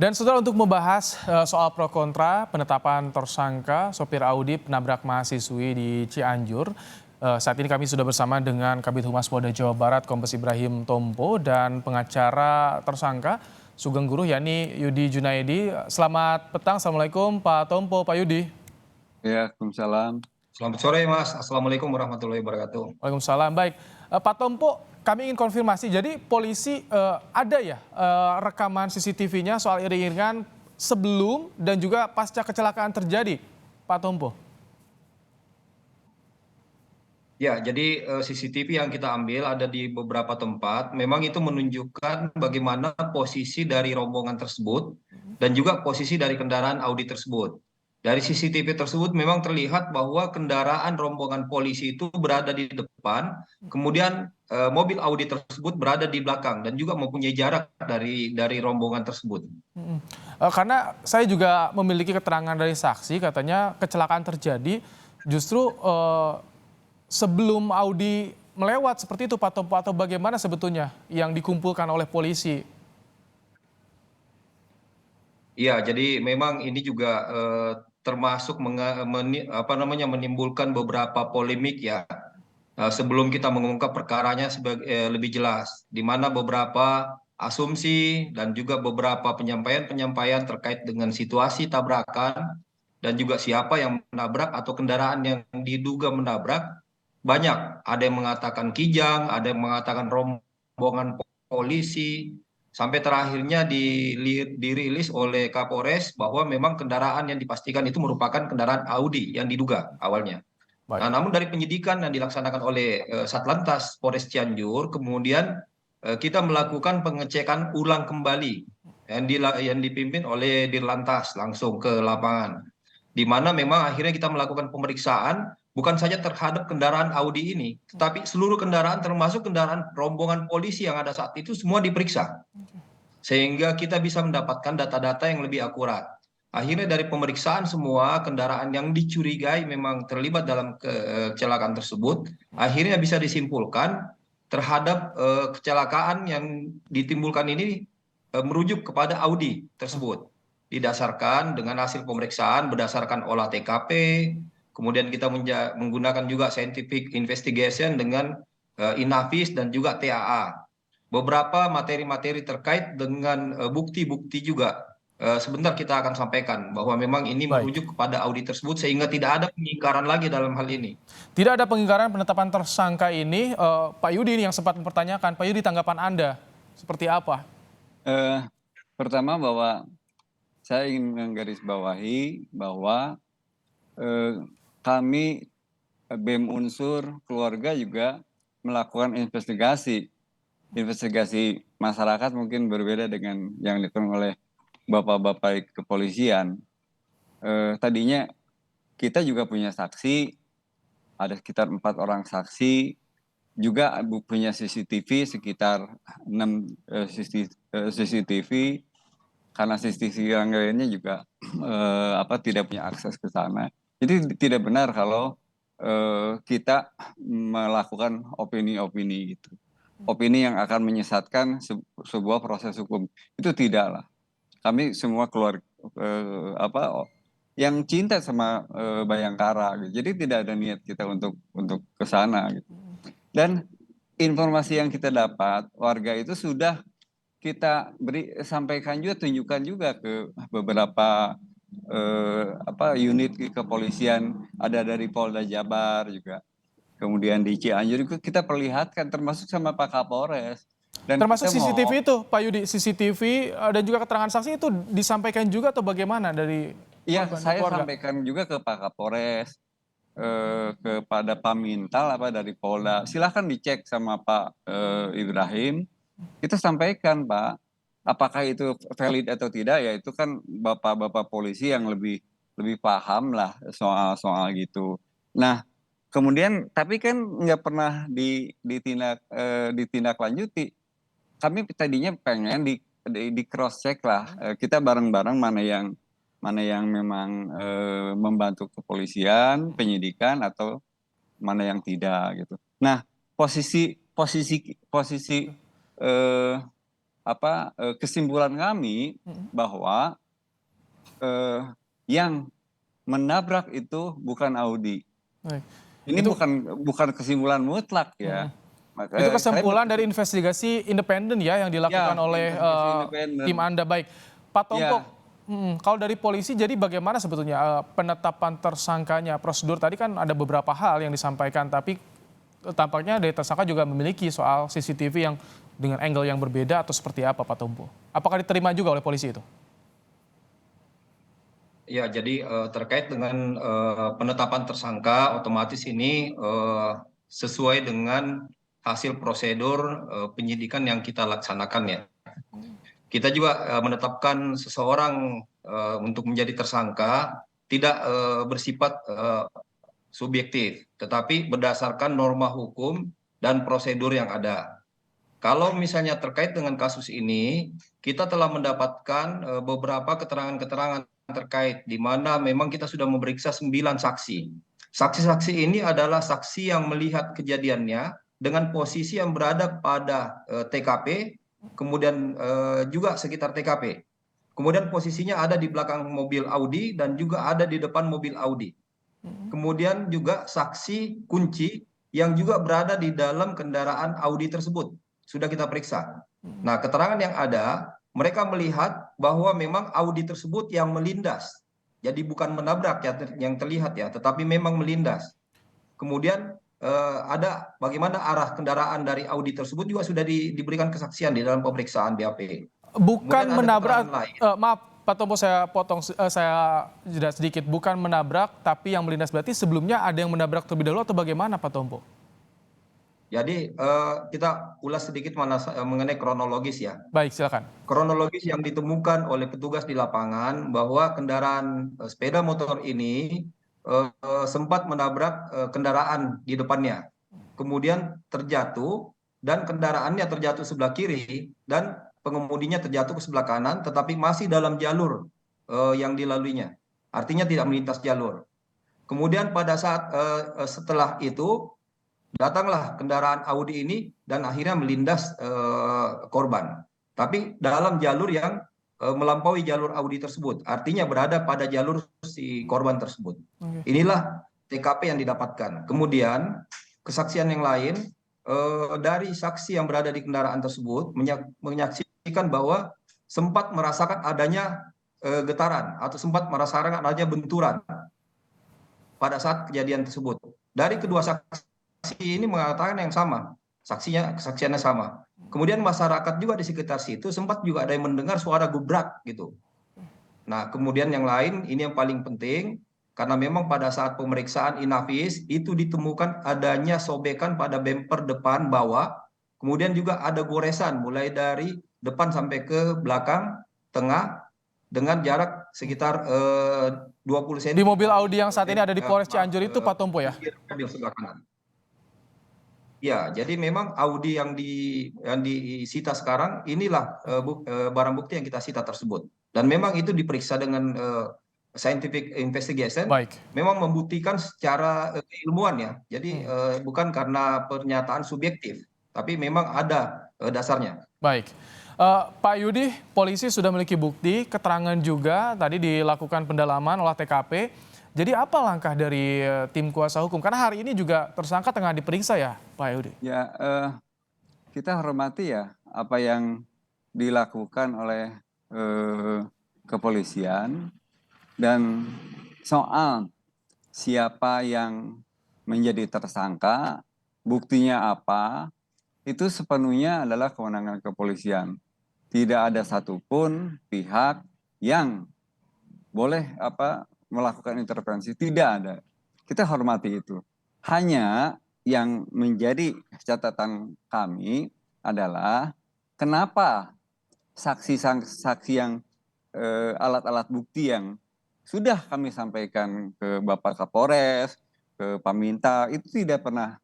Dan saudara, untuk membahas soal pro kontra penetapan tersangka sopir Audi penabrak mahasiswi di Cianjur, saat ini kami sudah bersama dengan Kabid Humas Polda Jawa Barat Kombes Ibrahim Tompo dan pengacara tersangka Sugeng Guru yakni Yudi Junaidi. Selamat petang, Assalamualaikum Pak Tompo, Pak Yudi. Ya, Waalaikumsalam. Selamat sore Mas, Assalamualaikum warahmatullahi wabarakatuh. Waalaikumsalam. Baik, Pak Tompo, kami ingin konfirmasi. Jadi polisi ada ya rekaman CCTV-nya soal iring-iringan sebelum dan juga pasca kecelakaan terjadi, Pak Tompo? Ya, jadi CCTV yang kita ambil ada di beberapa tempat. Memang itu menunjukkan bagaimana posisi dari rombongan tersebut dan juga posisi dari kendaraan Audi tersebut. Dari CCTV tersebut memang terlihat bahwa kendaraan rombongan polisi itu berada di depan, kemudian mobil Audi tersebut berada di belakang dan juga mempunyai jarak dari rombongan tersebut. Karena saya juga memiliki keterangan dari saksi, katanya kecelakaan terjadi justru sebelum Audi melewat, seperti itu Pak Tompo, atau bagaimana sebetulnya yang dikumpulkan oleh polisi? Iya, jadi memang ini juga termasuk menimbulkan beberapa polemik ya. Sebelum kita mengungkap perkaranya lebih jelas, di mana beberapa asumsi dan juga beberapa penyampaian-penyampaian terkait dengan situasi tabrakan dan juga siapa yang menabrak atau kendaraan yang diduga menabrak, banyak. Ada yang mengatakan Kijang, ada yang mengatakan rombongan polisi, sampai terakhirnya dirilis oleh Kapolres bahwa memang kendaraan yang dipastikan itu merupakan kendaraan Audi yang diduga awalnya. Baik. Nah, namun dari penyidikan yang dilaksanakan oleh Satlantas Polres Cianjur, kemudian kita melakukan pengecekan ulang kembali yang dipimpin oleh Dirlantas langsung ke lapangan, di mana memang akhirnya kita melakukan pemeriksaan bukan saja terhadap kendaraan Audi ini, tetapi seluruh kendaraan termasuk kendaraan rombongan polisi yang ada saat itu semua diperiksa. Sehingga kita bisa mendapatkan data-data yang lebih akurat. Akhirnya dari pemeriksaan semua kendaraan yang dicurigai memang terlibat dalam kecelakaan tersebut, akhirnya bisa disimpulkan terhadap kecelakaan yang ditimbulkan ini merujuk kepada Audi tersebut. Didasarkan dengan hasil pemeriksaan berdasarkan olah TKP, kemudian kita menggunakan juga scientific investigation dengan Inavis dan juga TAA. Beberapa materi-materi terkait dengan bukti-bukti juga sebentar kita akan sampaikan bahwa memang ini Baik. merujuk kepada Audi tersebut sehingga tidak ada pengingkaran lagi dalam hal ini. Tidak ada pengingkaran penetapan tersangka ini, Pak Yudi ini yang sempat mempertanyakan. Pak Yudi, tanggapan Anda seperti apa? Pertama bahwa saya ingin menggarisbawahi bahwa kami BEM Unsur keluarga juga melakukan investigasi masyarakat mungkin berbeda dengan yang dilakukan oleh bapak-bapak kepolisian. Tadinya kita juga punya saksi, ada sekitar 4 orang saksi, juga punya CCTV sekitar 6 CCTV, karena CCTV yang lainnya juga tidak punya akses ke sana. Jadi tidak benar kalau kita melakukan opini-opini gitu. Opini yang akan menyesatkan sebuah proses hukum. Itu tidaklah. Kami semua keluarga yang cinta sama Bayangkara gitu. Jadi tidak ada niat kita untuk ke sana gitu. Dan informasi yang kita dapat, warga itu sudah kita sampaikan juga, tunjukkan juga ke beberapa unit kepolisian, ada dari Polda Jabar juga. Kemudian di Cianjur itu kita perlihatkan termasuk sama Pak Kapolres. Dan termasuk CCTV itu, Pak Yudi, CCTV dan juga keterangan saksi itu disampaikan juga atau bagaimana dari Iya, saya keluarga? sampaikan juga ke Pak Kapolres, kepada Pamintal dari Polda. Silahkan dicek sama Pak Ibrahim. Kita sampaikan, Pak, apakah itu valid atau tidak, ya itu kan bapak-bapak polisi yang lebih paham lah soal gitu. Nah, kemudian tapi kan nggak pernah ditindaklanjuti. Kami tadinya pengen di cross check lah, kita bareng-bareng mana yang memang membantu kepolisian, penyidikan, atau mana yang tidak gitu. Nah, posisi kesimpulan kami bahwa yang menabrak itu bukan Audi. Baik. Ini bukan kesimpulan mutlak ya. Itu kesimpulan dari investigasi independen ya yang dilakukan oleh investigasi independen. tim Anda. Baik, Pak Tompo, Ya. kalau dari polisi jadi bagaimana sebetulnya penetapan tersangkanya? Prosedur tadi kan ada beberapa hal yang disampaikan, tapi tampaknya dari tersangka juga memiliki soal CCTV yang dengan angle yang berbeda atau seperti apa, Pak Tompo? Apakah diterima juga oleh polisi itu? Ya, jadi terkait dengan penetapan tersangka, otomatis ini sesuai dengan hasil prosedur penyidikan yang kita laksanakan ya. Kita juga menetapkan seseorang untuk menjadi tersangka tidak bersifat subjektif, tetapi berdasarkan norma hukum dan prosedur yang ada. Kalau misalnya terkait dengan kasus ini, kita telah mendapatkan beberapa keterangan-keterangan terkait di mana memang kita sudah memeriksa 9 saksi. Saksi-saksi ini adalah saksi yang melihat kejadiannya dengan posisi yang berada pada TKP, kemudian juga sekitar TKP. Kemudian posisinya ada di belakang mobil Audi dan juga ada di depan mobil Audi. Kemudian juga saksi kunci yang juga berada di dalam kendaraan Audi tersebut. Sudah kita periksa. Nah, keterangan yang ada, mereka melihat bahwa memang Audi tersebut yang melindas. Jadi bukan menabrak ya yang terlihat ya, tetapi memang melindas. Kemudian ada bagaimana arah kendaraan dari Audi tersebut juga sudah diberikan kesaksian di dalam pemeriksaan BAP. Bukan Kemudian ada menabrak, keterangan lain. maaf Pak Tompo saya potong, saya jeda sedikit. Bukan menabrak tapi yang melindas, berarti sebelumnya ada yang menabrak terlebih dahulu atau bagaimana Pak Tompo? Jadi kita ulas sedikit mengenai kronologis ya. Baik, silakan. Kronologis yang ditemukan oleh petugas di lapangan bahwa kendaraan sepeda motor ini sempat menabrak kendaraan di depannya. Kemudian terjatuh dan kendaraannya terjatuh sebelah kiri dan pengemudinya terjatuh ke sebelah kanan tetapi masih dalam jalur yang dilaluinya. Artinya tidak melintas jalur. Kemudian pada saat setelah itu datanglah kendaraan Audi ini dan akhirnya melindas korban. Tapi dalam jalur yang melampaui jalur Audi tersebut, artinya berada pada jalur si korban tersebut. Inilah TKP yang didapatkan. Kemudian kesaksian yang lain dari saksi yang berada di kendaraan tersebut menyaksikan bahwa sempat merasakan adanya getaran atau sempat merasakan adanya benturan pada saat kejadian tersebut. Dari kedua saksi ini mengatakan yang sama, kesaksiannya sama. Kemudian masyarakat juga di sekitar situ sempat juga ada yang mendengar suara gubrak gitu. Nah, kemudian yang lain ini yang paling penting karena memang pada saat pemeriksaan inafis itu ditemukan adanya sobekan pada bemper depan bawah, kemudian juga ada goresan mulai dari depan sampai ke belakang, tengah dengan jarak sekitar 20 cm. Di mobil Audi yang saat ini ada di Polres Cianjur itu Pak Tompo ya? Mobil sebelah kanan. Ya, jadi memang Audi yang disita sekarang inilah barang bukti yang kita sita tersebut. Dan memang itu diperiksa dengan scientific investigation. Baik. Memang membuktikan secara keilmuan ya. Jadi bukan karena pernyataan subjektif, tapi memang ada dasarnya. Baik. Pak Yudi, polisi sudah memiliki bukti, keterangan juga tadi dilakukan pendalaman olah TKP. Jadi apa langkah dari tim kuasa hukum? Karena hari ini juga tersangka tengah diperiksa ya, Pak Yudi? Ya, kita hormati ya apa yang dilakukan oleh kepolisian dan soal siapa yang menjadi tersangka, buktinya apa, itu sepenuhnya adalah kewenangan kepolisian. Tidak ada satupun pihak yang boleh melakukan intervensi, tidak ada. Kita hormati itu. Hanya yang menjadi catatan kami adalah kenapa saksi-saksi yang alat-alat bukti yang sudah kami sampaikan ke Bapak Kapolres, ke Paminta, itu tidak pernah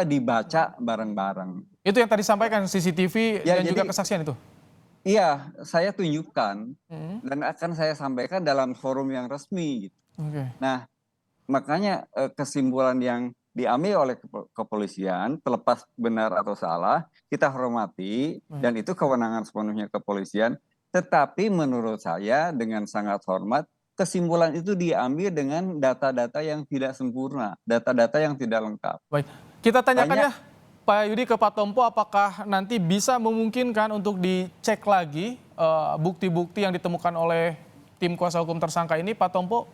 dibaca bareng-bareng. Itu yang tadi sampaikan CCTV Ya, dan juga kesaksian itu? Iya, saya tunjukkan dan akan saya sampaikan dalam forum yang resmi. Gitu. Okay. Nah, makanya kesimpulan yang diambil oleh kepolisian, terlepas benar atau salah, kita hormati, dan itu kewenangan sepenuhnya kepolisian. Tetapi menurut saya dengan sangat hormat, kesimpulan itu diambil dengan data-data yang tidak sempurna, data-data yang tidak lengkap. Baik, kita tanyakan Banyak- ya Pak Yudi ke Pak Tompo, apakah nanti bisa memungkinkan untuk dicek lagi bukti-bukti yang ditemukan oleh tim kuasa hukum tersangka ini, Pak Tompo?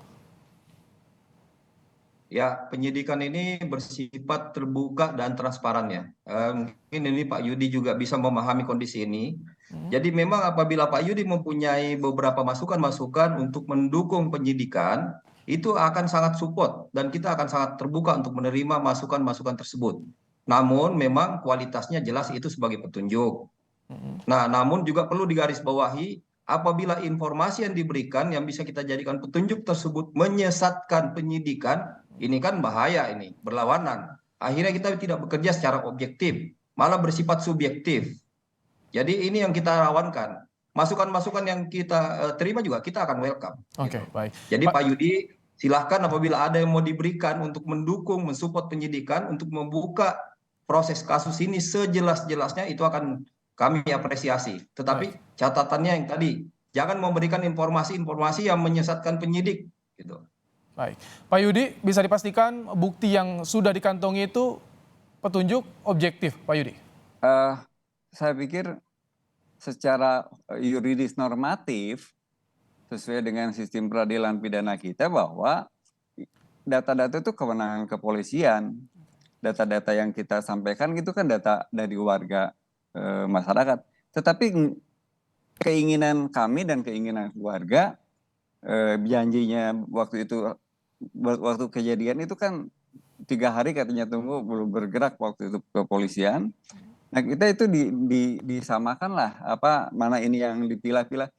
Ya, penyidikan ini bersifat terbuka dan transparan ya. Mungkin ini Pak Yudi juga bisa memahami kondisi ini. Jadi memang apabila Pak Yudi mempunyai beberapa masukan-masukan untuk mendukung penyidikan, itu akan sangat support dan kita akan sangat terbuka untuk menerima masukan-masukan tersebut. Namun memang kualitasnya jelas itu sebagai petunjuk. Nah, namun juga perlu digarisbawahi apabila informasi yang diberikan yang bisa kita jadikan petunjuk tersebut menyesatkan penyidikan, ini kan bahaya ini, berlawanan. Akhirnya kita tidak bekerja secara objektif, malah bersifat subjektif. Jadi ini yang kita rawankan. Masukan-masukan yang kita terima juga kita akan welcome. Oke, Gitu. baik. Jadi Pak Yudi, silahkan apabila ada yang mau diberikan untuk mendukung, mensupport penyidikan, untuk membuka proses kasus ini sejelas-jelasnya, itu akan kami apresiasi. Tetapi catatannya yang tadi, jangan memberikan informasi-informasi yang menyesatkan penyidik. Gitu. Baik, Pak Yudi, bisa dipastikan bukti yang sudah dikantongi itu petunjuk objektif, Pak Yudi? Saya pikir secara yuridis normatif, sesuai dengan sistem peradilan pidana kita, bahwa data-data itu kewenangan kepolisian. Data-data yang kita sampaikan itu kan data dari warga masyarakat. Tetapi keinginan kami dan keinginan keluarga, janjinya waktu itu, waktu kejadian itu kan 3 hari katanya tunggu, belum bergerak waktu itu kepolisian. Nah, kita itu disamakan lah, mana ini yang dipilah-pilah.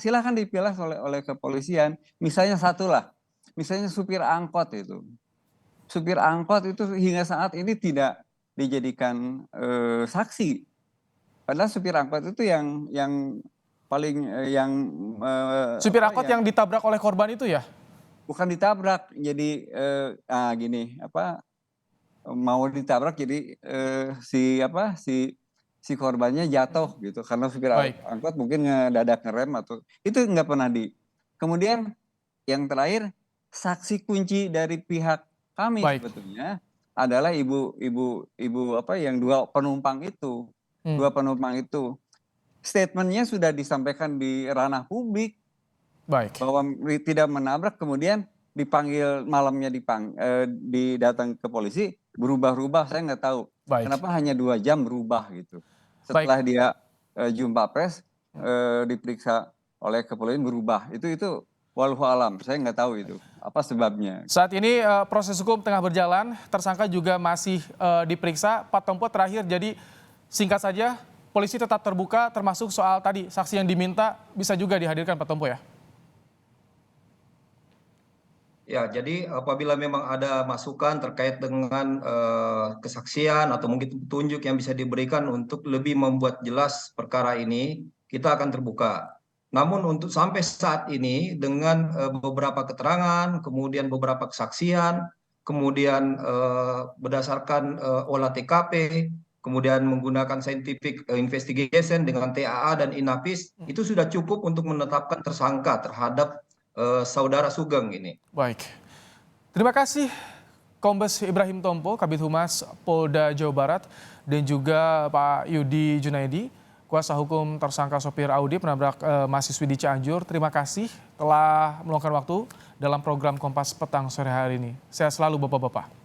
Silakan dipilah oleh kepolisian. Misalnya satu lah, misalnya supir angkot itu. Supir angkot itu hingga saat ini tidak dijadikan saksi. Padahal supir angkot itu yang paling supir angkot yang ditabrak oleh korban itu ya? Bukan ditabrak, jadi gini, mau ditabrak, jadi si korbannya jatuh gitu, karena supir angkot mungkin ngedadak ngerem atau itu nggak pernah Kemudian yang terakhir, saksi kunci dari pihak kami sebetulnya adalah ibu yang 2 penumpang itu. 2 penumpang itu statementnya sudah disampaikan di ranah publik. Baik. Bahwa tidak menabrak, kemudian dipanggil malamnya, didatang ke polisi, berubah-ubah, saya nggak tahu. Baik. Kenapa hanya 2 jam berubah gitu. Setelah dia jumpa pers, diperiksa oleh kepolisian berubah. Itu wallahu alam, saya nggak tahu itu apa sebabnya. Saat ini proses hukum tengah berjalan, tersangka juga masih diperiksa. Pak Tompo, terakhir, jadi singkat saja, polisi tetap terbuka termasuk soal tadi saksi yang diminta bisa juga dihadirkan, Pak Tompo ya? Ya, jadi apabila memang ada masukan terkait dengan kesaksian atau mungkin petunjuk yang bisa diberikan untuk lebih membuat jelas perkara ini, kita akan terbuka. Namun untuk sampai saat ini dengan beberapa keterangan, kemudian beberapa kesaksian, kemudian berdasarkan olah TKP, kemudian menggunakan scientific investigation dengan TAA dan Inafis, itu sudah cukup untuk menetapkan tersangka terhadap saudara Sugeng ini. Baik, terima kasih Kombes Ibrahim Tompo, Kabid Humas Polda Jawa Barat, dan juga Pak Yudi Junaidi, kuasa hukum tersangka sopir Audi penabrak mahasiswi di Cianjur. Terima kasih telah meluangkan waktu dalam program Kompas Petang sore hari ini. Sehat selalu Bapak-Bapak.